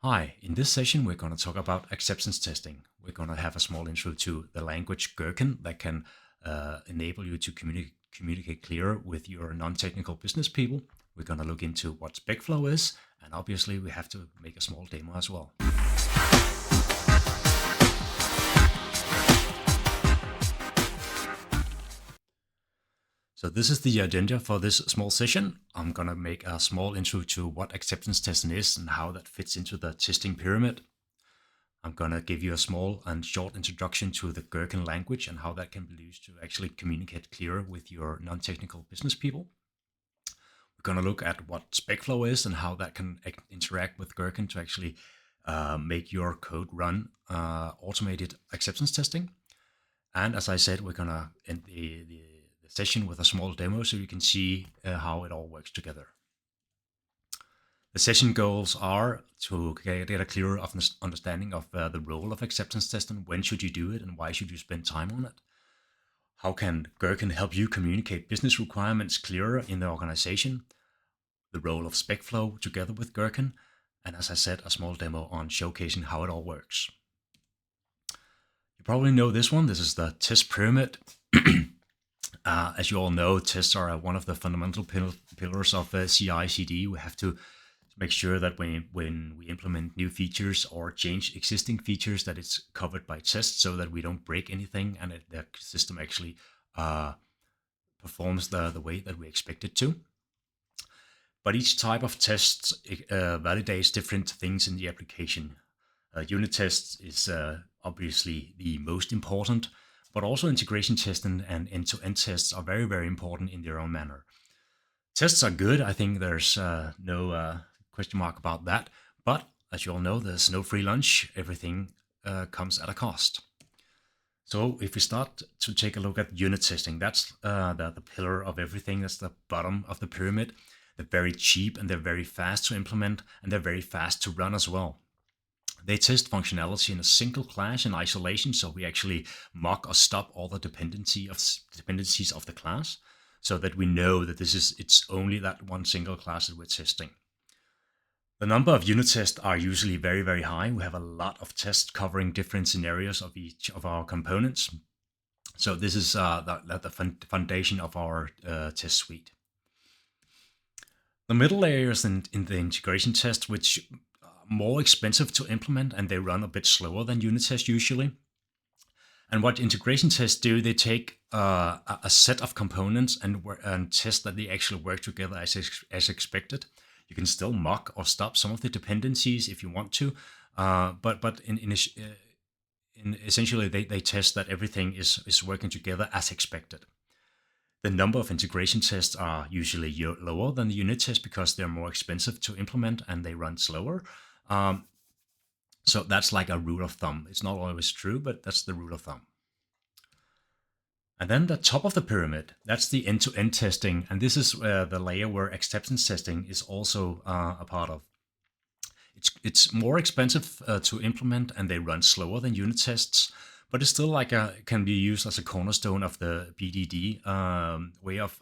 Hi, in this session we're going to talk about acceptance testing. We're going to have a small intro to the language Gherkin that can enable you to communicate clearer with your non-technical business people. We're going to look into what SpecFlow is, and obviously we have to make a small demo as well. So this is the agenda for this small session. I'm going to make a small intro to what acceptance testing is and how that fits into the testing pyramid. I'm going to give you a small and short introduction to the Gherkin language and how that can be used to actually communicate clearer with your non-technical business people. We're going to look at what SpecFlow is and how that can interact with Gherkin to actually make your code run automated acceptance testing. And as I said, we're going to end the session with a small demo so you can see how it all works together. The session goals are to get a clearer understanding of the role of acceptance testing, when should you do it and why should you spend time on it. How can Gherkin help you communicate business requirements clearer in the organization, the role of SpecFlow together with Gherkin, and as I said, a small demo on showcasing how it all works. You probably know this one. This is the test pyramid. As you all know, tests are one of the fundamental pillars of CI/CD. We have to make sure that when we implement new features or change existing features, that it's covered by tests so that we don't break anything and the system actually performs the way that we expect it to. But each type of test validates different things in the application. Unit tests is obviously the most important, but also integration testing and end-to-end tests are very, very important in their own manner. Tests are good. I think there's no question mark about that. But as you all know, there's no free lunch. Everything comes at a cost. So if we start to take a look at unit testing, that's the pillar of everything. That's the bottom of the pyramid. They're very cheap and they're very fast to implement and they're very fast to run as well. They test functionality in a single class in isolation, so we actually mock or stop all the dependencies of the class, so that we know that it's only that one single class that we're testing. The number of unit tests are usually very, very high. We have a lot of tests covering different scenarios of each of our components. So this is the foundation of our test suite. The middle layers in the integration test, which more expensive to implement and they run a bit slower than unit tests usually. And what integration tests do, they take a set of components and test that they actually work together as expected. You can still mock or stop some of the dependencies if you want to, but essentially they test that everything is working together as expected. The number of integration tests are usually lower than the unit tests because they're more expensive to implement and they run slower. So that's like a rule of thumb. It's not always true, but that's the rule of thumb. And then the top of the pyramid, that's the end-to-end testing. And this is the layer where acceptance testing is also a part of. It's more expensive to implement and they run slower than unit tests, but it's still can be used as a cornerstone of the BDD way of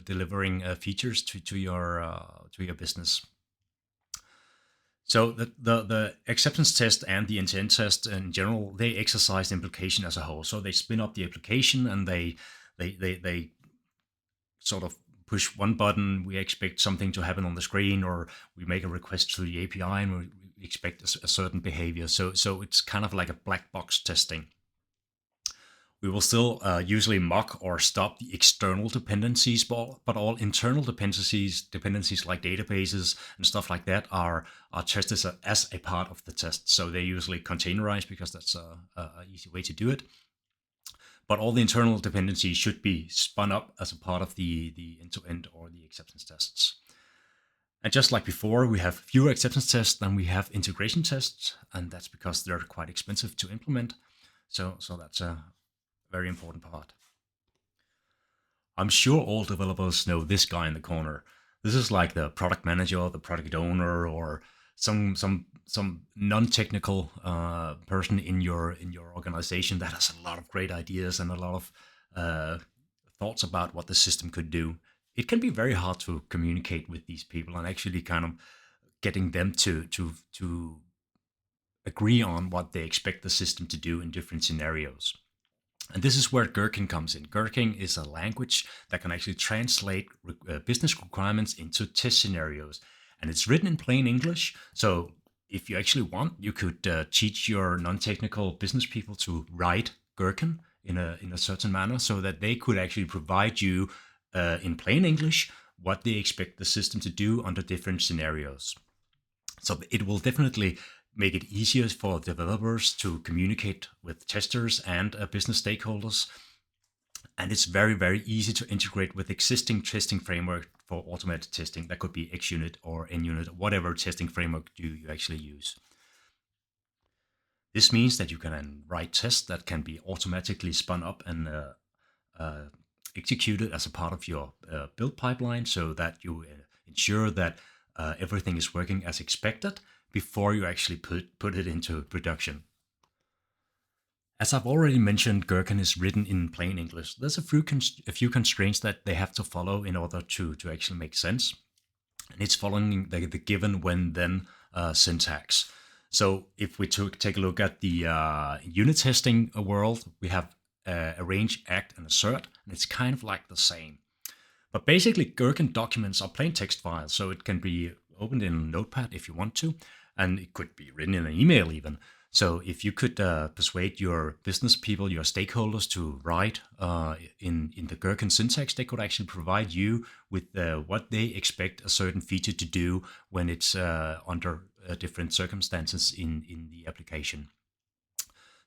delivering features to your business. So the acceptance test and the end-to-end test in general, they exercise the implication as a whole. So they spin up the application and they sort of push one button. We expect something to happen on the screen, or we make a request to the API and we expect a certain behavior. So it's kind of like a black box testing. We will still usually mock or stop the external dependencies, but all internal dependencies like databases and stuff like that are tested as a part of the test. So they're usually containerized because that's a easy way to do it. But all the internal dependencies should be spun up as a part of the end-to-end or the acceptance tests. And just like before, we have fewer acceptance tests than we have integration tests, and that's because they're quite expensive to implement. So that's a very important part. I'm sure all developers know this guy in the corner. This is like the product manager, the product owner, or some non-technical person in your organization that has a lot of great ideas and a lot of thoughts about what the system could do. It can be very hard to communicate with these people and actually kind of getting them to agree on what they expect the system to do in different scenarios. And this is where Gherkin comes in. Gherkin is a language that can actually translate business requirements into test scenarios. And it's written in plain English. So if you actually want, you could teach your non-technical business people to write Gherkin in a certain manner so that they could actually provide you in plain English what they expect the system to do under different scenarios. So it will definitely make it easier for developers to communicate with testers and business stakeholders. And it's very, very easy to integrate with existing testing framework for automated testing. That could be XUnit or NUnit, whatever testing framework you actually use. This means that you can write tests that can be automatically spun up and executed as a part of your build pipeline, so that you ensure that everything is working as expected before you actually put it into production. As I've already mentioned, Gherkin is written in plain English. There's a few constraints that they have to follow in order to actually make sense. And it's following the given, when, then syntax. So if we take a look at the unit testing world, we have arrange, act, and assert, and it's kind of like the same. But basically, Gherkin documents are plain text files, so it can be opened in Notepad if you want to, and it could be written in an email even. So if you could persuade your business people, your stakeholders, to write in the Gherkin syntax, they could actually provide you with what they expect a certain feature to do when it's under different circumstances in the application.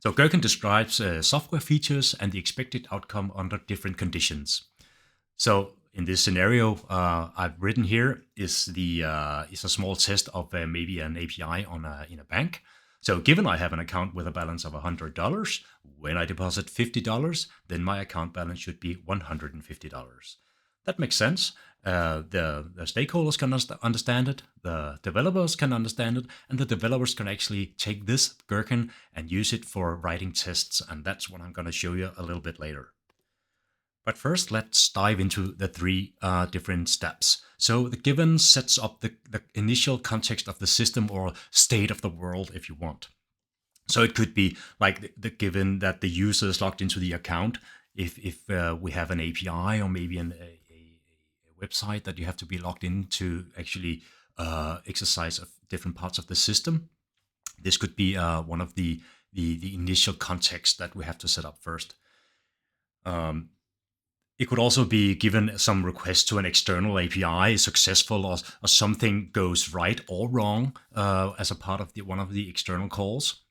So Gherkin describes software features and the expected outcome under different conditions. So in this scenario I've written here is a small test of maybe an API in a bank. So given I have an account with a balance of $100, when I deposit $50, then my account balance should be $150. That makes sense. The stakeholders can understand it, the developers can understand it, and the developers can actually take this Gherkin and use it for writing tests, and that's what I'm going to show you a little bit later. But first, let's dive into the three different steps. So the given sets up the initial context of the system, or state of the world if you want. So it could be like the given that the user is logged into the account. If we have an API or maybe a website that you have to be logged in to actually exercise of different parts of the system, this could be one of the initial context that we have to set up first. It could also be given some request to an external API is successful, or something goes right or wrong as a part of one of the external calls.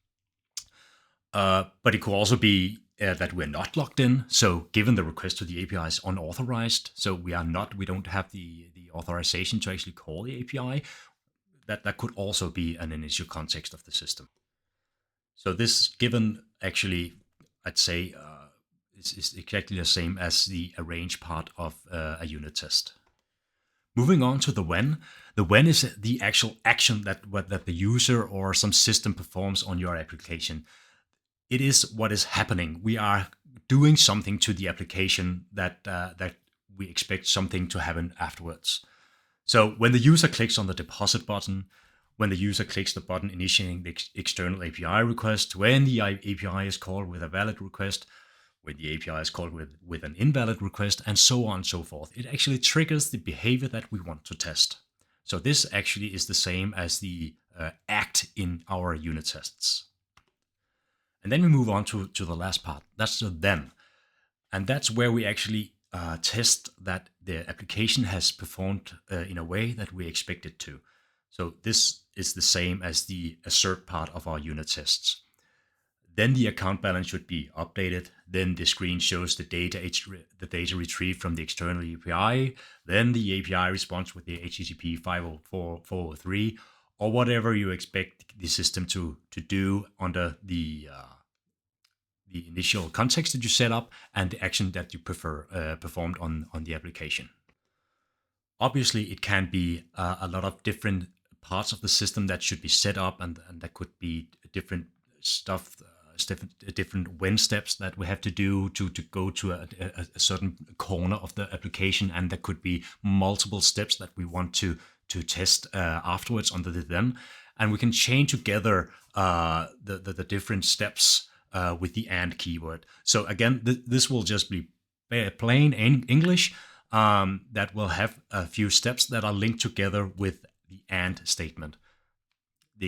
But it could also be that we're not logged in. So given the request to the API is unauthorized, so we don't have the authorization to actually call the API, that could also be an initial context of the system. So this given actually, I'd say, is exactly the same as the arrange part of a unit test. Moving on to the when. The when is the actual action that the user or some system performs on your application. It is what is happening. We are doing something to the application that we expect something to happen afterwards. So when the user clicks on the deposit button, when the user clicks the button initiating the external API request, when the API is called with a valid request, when the API is called with an invalid request, and so on and so forth. It actually triggers the behavior that we want to test. So this actually is the same as the act in our unit tests. And then we move on to the last part. That's the then. And that's where we actually test that the application has performed in a way that we expect it to. So this is the same as the assert part of our unit tests. Then the account balance should be updated. Then the screen shows the data retrieved from the external API. Then the API responds with the HTTP 504.403, or whatever you expect the system to do under the initial context that you set up and the action that you performed on the application. Obviously, it can be a lot of different parts of the system that should be set up, and that could be different stuff. Different when steps that we have to do to go to a certain corner of the application, and there could be multiple steps that we want to test afterwards under the then. and we can chain together the different steps with the and keyword. So again, this will just be plain English that will have a few steps that are linked together with the and statement. The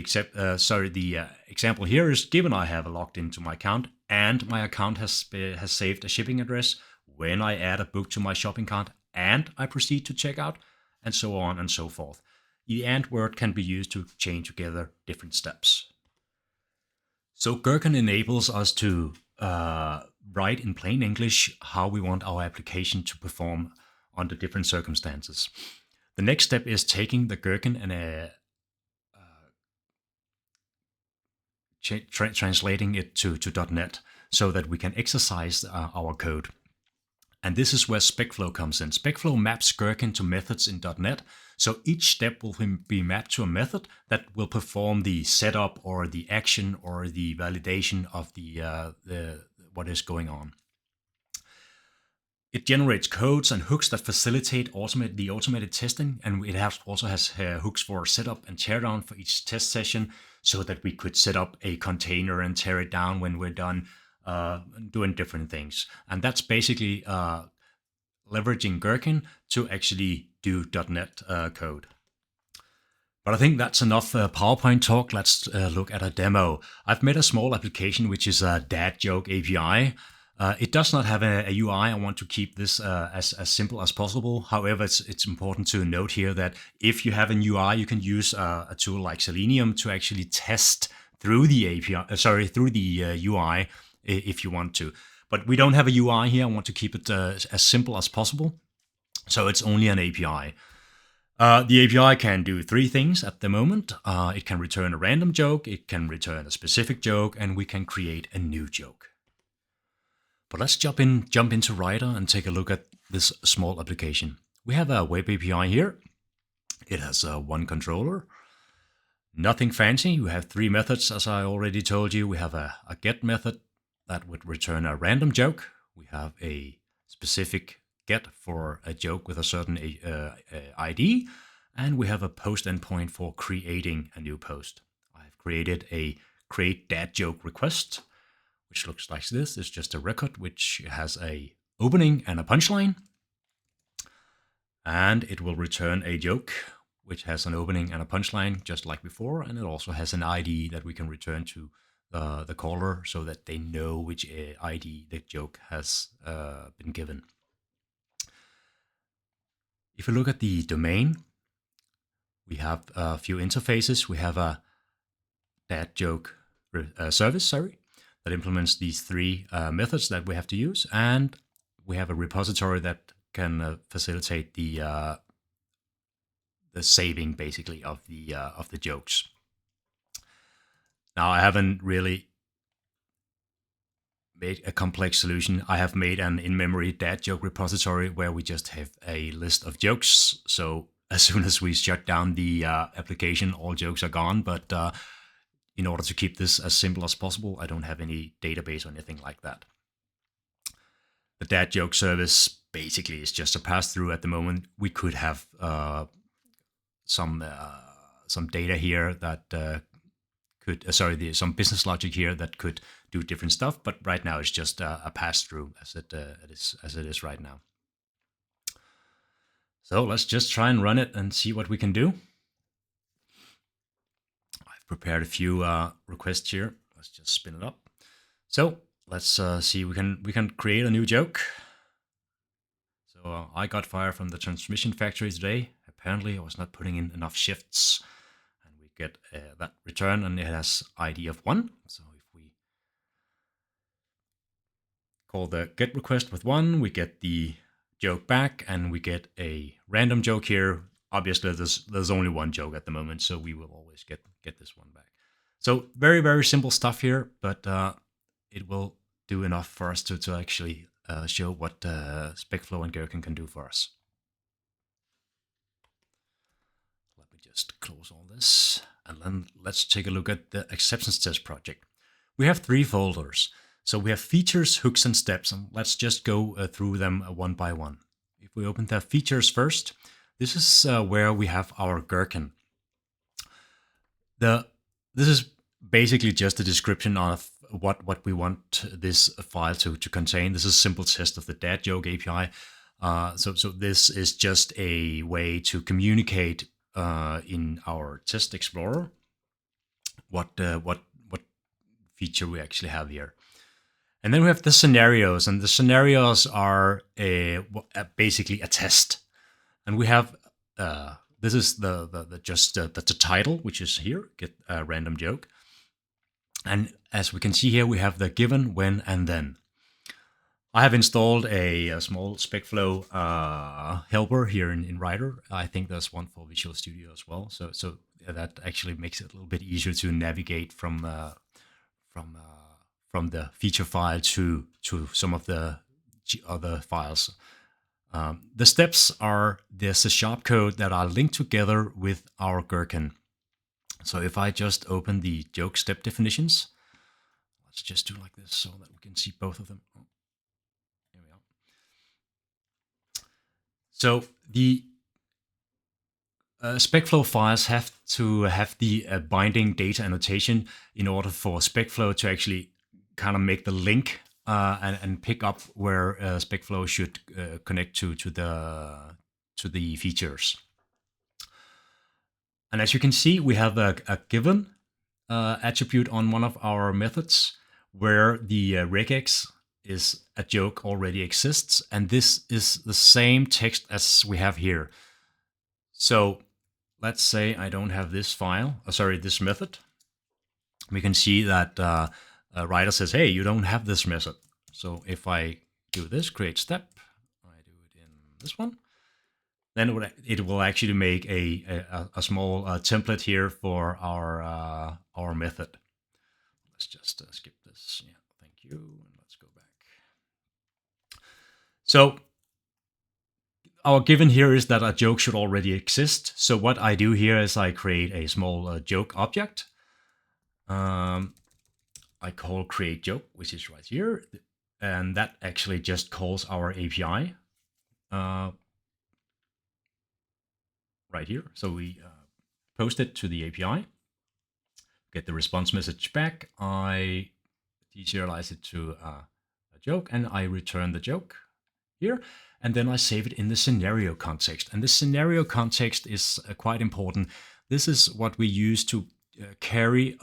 example here is given I have logged into my account and my account has saved a shipping address. When I add a book to my shopping cart and I proceed to checkout, and so on and so forth. The and word can be used to chain together different steps. So Gherkin enables us to write in plain English how we want our application to perform under different circumstances. The next step is taking the Gherkin and translating it to .NET so that we can exercise our code. And this is where SpecFlow comes in. SpecFlow maps Gherkin to methods in .NET, so each step will be mapped to a method that will perform the setup or the action or the validation of the what is going on. It generates codes and hooks that facilitate the automated testing, and it also has hooks for setup and teardown for each test session, so that we could set up a container and tear it down when we're done doing different things. And that's basically leveraging Gherkin to actually do .NET code. But I think that's enough PowerPoint talk. Let's look at a demo. I've made a small application which is a dad joke API. It does not have a UI. I want to keep this as simple as possible. However, it's important to note here that if you have an UI, you can use a tool like Selenium to actually test through the API, through the UI if you want to. But we don't have a UI here. I want to keep it as simple as possible. So it's only an API. The API can do three things at the moment. It can return a random joke, it can return a specific joke, and we can create a new joke. But let's jump into Writer and take a look at this small application. We have a web API here. It has one controller. Nothing fancy. We have three methods, as I already told you. We have a get method that would return a random joke. We have a specific get for a joke with a certain ID. And we have a post endpoint for creating a new post. I've created a create dad joke request, which looks like this. It's just a record which has a opening and a punchline. And it will return a joke which has an opening and a punchline just like before. And it also has an ID that we can return to the caller so that they know which ID the joke has been given. If you look at the domain, we have a few interfaces. We have a dad joke service, that implements these three methods that we have to use, and we have a repository that can facilitate the saving, basically, of the jokes. Now, I haven't really made a complex solution. I have made an in-memory dad joke repository where we just have a list of jokes. So as soon as we shut down the application, all jokes are gone. But in order to keep this as simple as possible, I don't have any database or anything like that. The dad joke service basically is just a pass-through at the moment. We could have some data here that some business logic here that could do different stuff, but right now it's just a pass-through as it is right now. So let's just try and run it and see what we can do. I've prepared a few requests here. Let's just spin it up. So let's see. We can create a new joke. So I got fired from the transmission factory today. Apparently, I was not putting in enough shifts. Get that return, and it has ID of 1. So if we call the get request with 1, we get the joke back, and we get a random joke here. Obviously, there's only one joke at the moment, so we will always get this one back. So very, very simple stuff here, but it will do enough for us to actually show what SpecFlow and Gherkin can do for us. Just close all this, and then let's take a look at the acceptance test project. We have 3 folders. So we have features, hooks, and steps, and let's just go through them one by one. If we open the features first, this is where we have our Gherkin. this is basically just a description of what we want this file to contain. This is a simple test of the dad joke API. So this is just a way to communicate in our test explorer what feature we actually have here. And then we have the scenarios, and the scenarios are basically a test. And we have this is the title, which is here, get a random joke. And as we can see here, we have the given, when, and then. I have installed a small SpecFlow helper here in Writer. I think there's one for Visual Studio as well. So that actually makes it a little bit easier to navigate from the feature file to some of the other files. The steps are the C# code that are linked together with our Gherkin. So if I just open the joke step definitions, let's just do like this so that we can see both of them. Oh, here we are. So the SpecFlow files have to have the binding data annotation in order for SpecFlow to actually kind of make the link and pick up where SpecFlow should connect to the features. And as you can see, we have a given attribute on one of our methods where the regex is a joke already exists, and this is the same text as we have here. So let's say I don't have this file, this method. We can see that Writer says, hey, you don't have this method. So if I do this, create step, I do it in this one, then it will actually make a small template here for our method. Let's just skip this. Yeah, thank you. And let's go back. So our given here is that a joke should already exist. So what I do here is I create a small joke object. I call create joke, which is right here. And that actually just calls our API right here. So we post it to the API, get the response message back. I deserialize it to a joke, and I return the joke here. And then I save it in the scenario context. And the scenario context is quite important. This is what we use to carry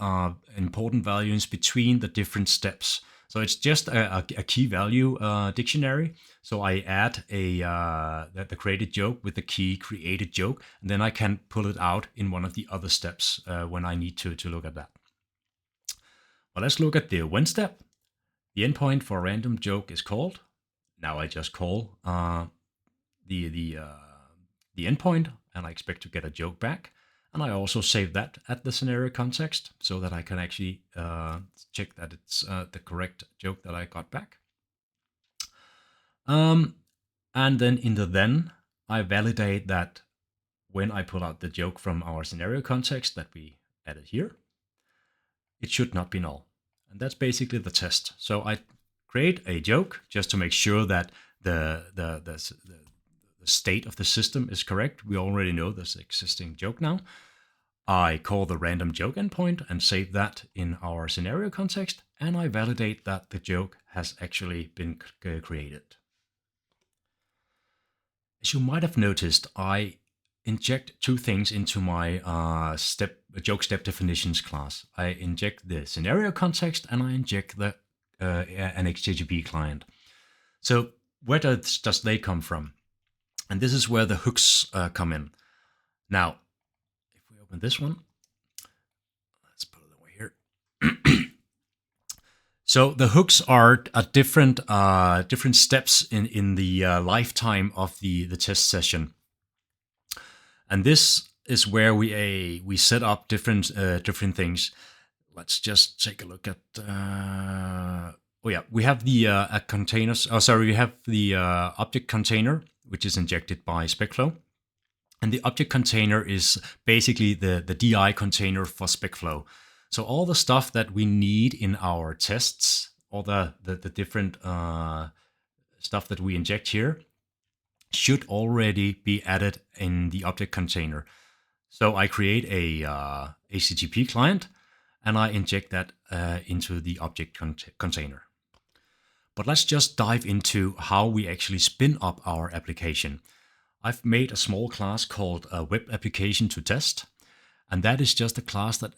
important values between the different steps. So it's just a key value dictionary. So I add the created joke with the key created joke, and then I can pull it out in one of the other steps when I need to look at that. Well, let's look at the when step. The endpoint for a random joke is called. Now I just call the endpoint, and I expect to get a joke back. And I also save that at the scenario context so that I can actually check that it's the correct joke that I got back. And then in the then, I validate that when I pull out the joke from our scenario context that we added here, it should not be null. And that's basically the test. So I create a joke just to make sure that the state of the system is correct. We already know this existing joke now. I call the random joke endpoint and save that in our scenario context, and I validate that the joke has actually been created. As you might have noticed, I inject two things into my joke step definitions class. I inject the scenario context, and I inject the an HTTP client. So where does they come from? And this is where the hooks come in. Now, if we open this one, let's put it away here. So the hooks are different steps in the lifetime of the test session, and this is where we set up different things. Let's just take a look at. We have the containers. We have the object container, which is injected by SpecFlow. And the object container is basically the DI container for SpecFlow. So all the stuff that we need in our tests, all the different stuff that we inject here, should already be added in the object container. So I create a HTTP client, and I inject that into the object container. But let's just dive into how we actually spin up our application. I've made a small class called Web Application to Test, and that is just a class that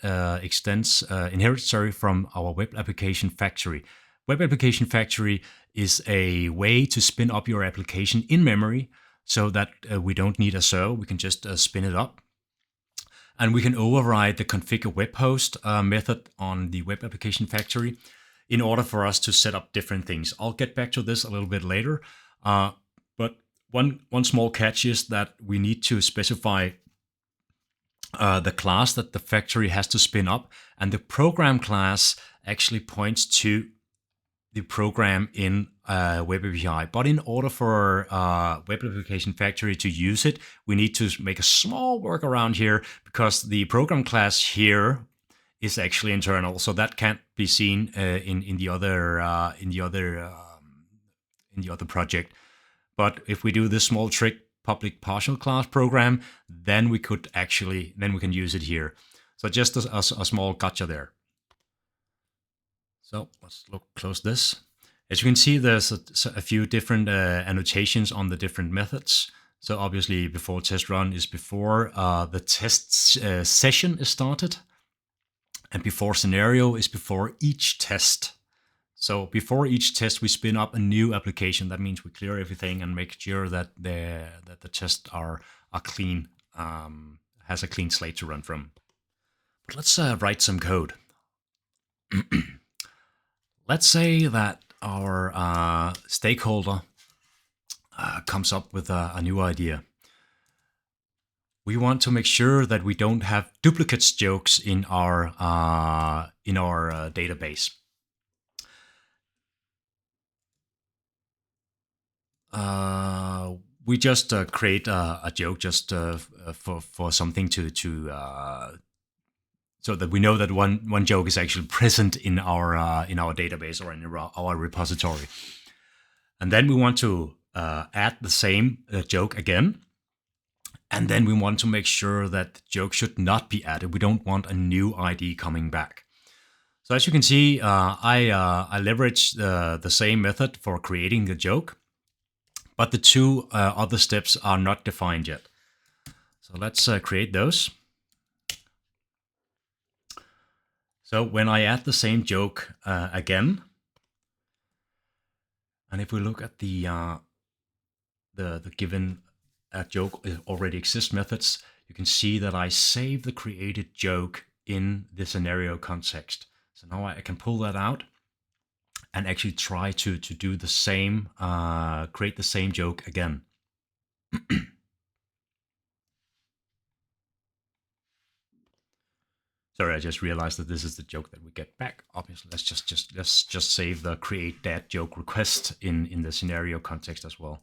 inherits from our Web Application Factory. Web Application Factory is a way to spin up your application in memory so that we don't need a server. We can just spin it up. And we can override the configure web host method on the Web Application Factory in order for us to set up different things. I'll get back to this a little bit later. But one small catch is that we need to specify the class that the factory has to spin up, and the program class actually points to the program in Web API. But in order for Web Application Factory to use it, we need to make a small workaround here, because the program class here is actually internal, so that can't be seen in the other project. But if we do this small trick, public partial class program, then we can use it here. So just a small gotcha there. So let's close this. As you can see, there's a few different annotations on the different methods. So obviously, before test run is before the test session is started, and before scenario is before each test. So before each test, we spin up a new application. That means we clear everything and make sure that the tests are clean, has a clean slate to run from. But let's write some code. Let's say that our stakeholder comes up with a new idea. We want to make sure that we don't have duplicates jokes in our database. We just create a joke just for something to so that we know that one joke is actually present in our database or in our repository. And then we want to add the same joke again. And then we want to make sure that the joke should not be added. We don't want a new ID coming back. So as you can see, I leverage the same method for creating the joke, but the two other steps are not defined yet. So let's create those. So when I add the same joke again, and if we look at the given joke already exists methods, you can see that I save the created joke in the scenario context. So now I can pull that out and actually try to do the same, create the same joke again. Sorry, I just realized that this is the joke that we get back. Obviously, let's just save the create that joke request in the scenario context as well.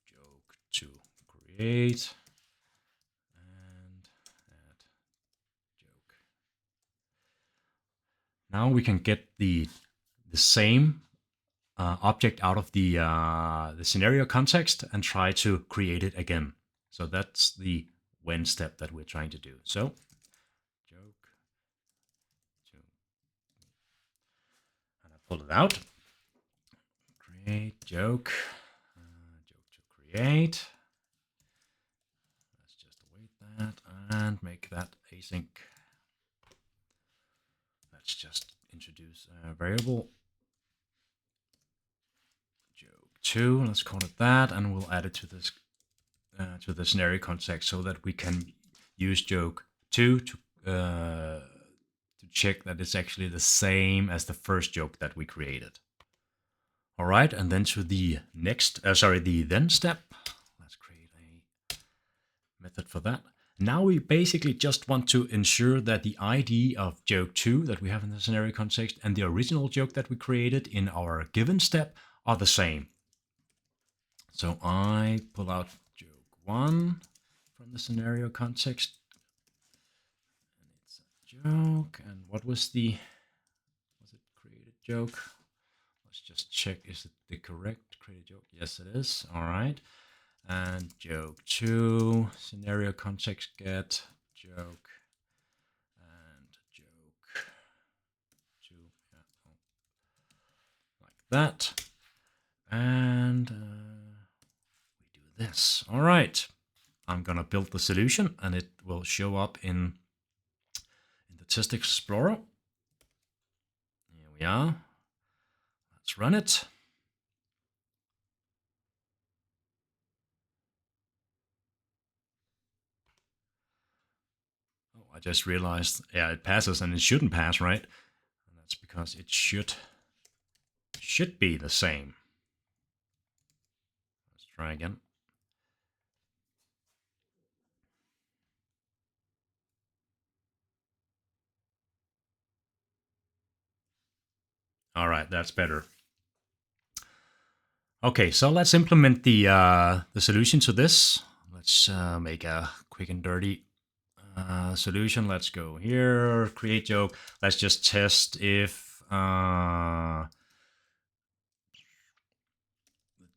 Joke to create and add joke. Now we can get the same object out of the scenario context and try to create it again. So that's the when step that we're trying to do. So joke to, and I pull it out. Create joke, joke to create. Let's just await that and make that async. Let's just introduce a variable joke 2. Let's call it that, and we'll add it to this to the scenario context so that we can use joke 2 to check that it's actually the same as the first joke that we created. All right, and then to the next, the then step. Let's create a method for that. Now we basically just want to ensure that the ID of joke 2 that we have in the scenario context and the original joke that we created in our given step are the same. So I pull out joke 1 from the scenario context. And it's a joke. And what was it created joke? Let's just check, is it the correct created joke? Yes, it is. All right. and joke2, scenario context get, joke, and joke2, yeah, like that. And we do this. All right. I'm going to build the solution, and it will show up in the Test Explorer. Here we are. Let's run it. Oh, I just realized, yeah, it passes, and it shouldn't pass, right? And that's because it should be the same. Let's try again. All right, that's better. Okay, so let's implement the solution to this. Let's make a quick and dirty solution. Let's go here, create joke. Let's just test if the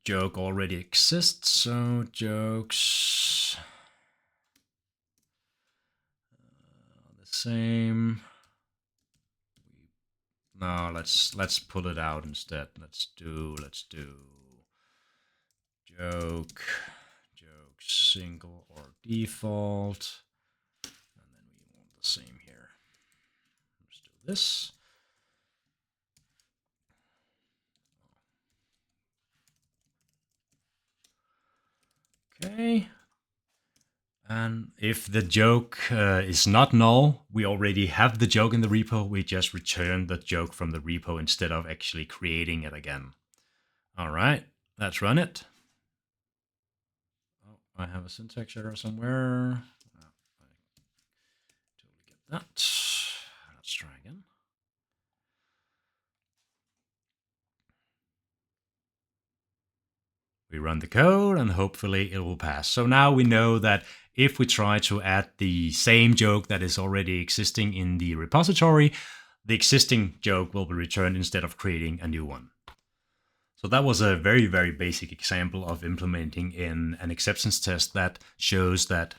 joke already exists. So jokes the same. No, let's pull it out instead. Let's do joke single or default, and then we want the same here. Let's do this. Okay. And if the joke is not null, we already have the joke in the repo. We just return the joke from the repo instead of actually creating it again. All right, let's run it. Oh, I have a syntax error somewhere. Oh, I totally get that. Let's try again. We run the code and hopefully it will pass. So now we know that if we try to add the same joke that is already existing in the repository, the existing joke will be returned instead of creating a new one. So that was a very, very basic example of implementing in an acceptance test that shows that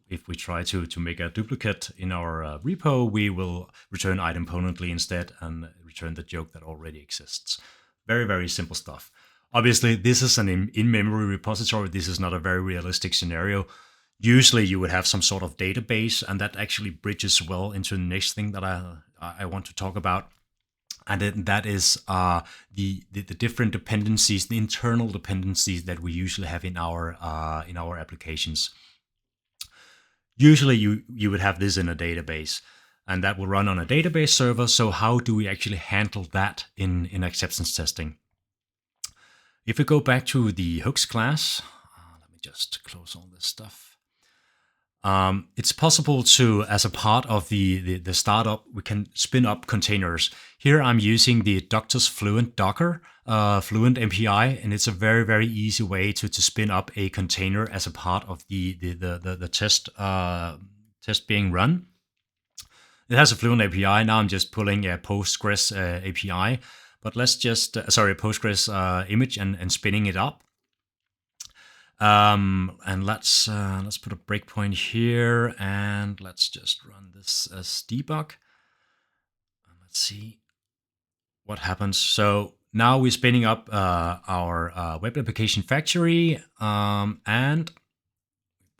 if we try to make a duplicate in our repo, we will return idemponently instead and return the joke that already exists. Very, very simple stuff. Obviously, this is an in-memory repository. This is not a very realistic scenario. Usually you would have some sort of database, and that actually bridges well into the next thing that I want to talk about. And that is the different dependencies, the internal dependencies that we usually have in our applications. Usually you would have this in a database, and that will run on a database server. So how do we actually handle that in acceptance testing? If we go back to the hooks class, let me just close all this stuff. It's possible to, as a part of the startup, we can spin up containers. Here I'm using the Doctors Fluent Docker, Fluent MPI, and it's a very, very easy way to spin up a container as a part of the test being run. It has a Fluent API. Now I'm just pulling a Postgres API. But let's just, Postgres image and spinning it up. And let's put a breakpoint here, and let's just run this as debug. And let's see what happens. So now we're spinning up our web application factory, and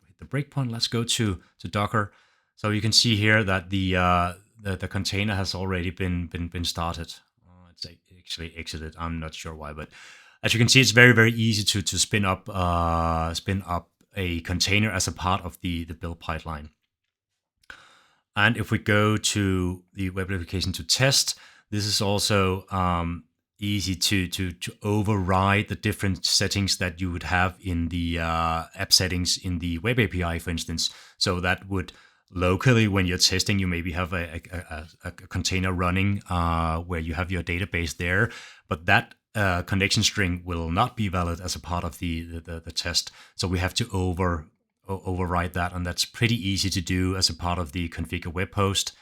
hit the breakpoint. Let's go to Docker. So you can see here that the container has already been started. It's actually exited. I'm not sure why, but as you can see, it's very, very easy to spin up a container as a part of the build pipeline. And if we go to the web application to test, this is also easy to override the different settings that you would have in the app settings in the web API, for instance. So that would locally, when you're testing, you maybe have a container running where you have your database there, but that connection string will not be valid as a part of the test. So we have to override that, and that's pretty easy to do as a part of the configure web host.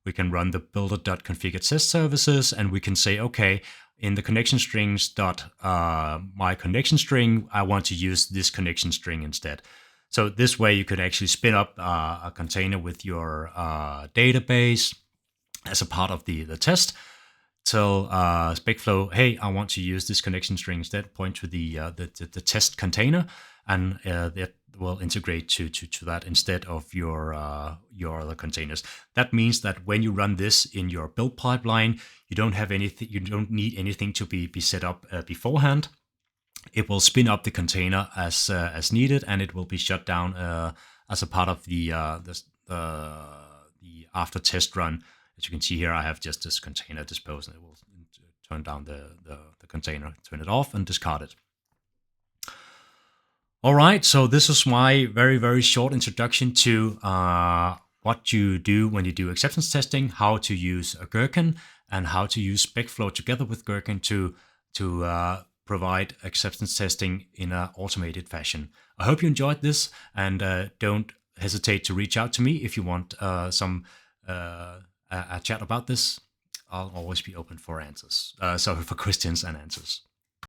We can run the builder.configure test services, and we can say, okay, in the connection strings dot my connection string, I want to use this connection string instead. So this way you could actually spin up a container with your database as a part of the test. Tell SpecFlow, hey, I want to use this connection string instead, point to the test container, and that will integrate to that instead of your other containers. That means that when you run this in your build pipeline, you don't have anything, you don't need anything to be set up beforehand. It will spin up the container as needed, and it will be shut down as a part of the after test run. As you can see here, I have just this container disposed, and it will turn down the container, turn it off, and discard it. All right, so this is my very, very short introduction to what you do when you do acceptance testing, how to use a Gherkin, and how to use SpecFlow together with Gherkin to provide acceptance testing in an automated fashion. I hope you enjoyed this, and don't hesitate to reach out to me if you want a chat about this. I'll always be open for answers. For questions and answers.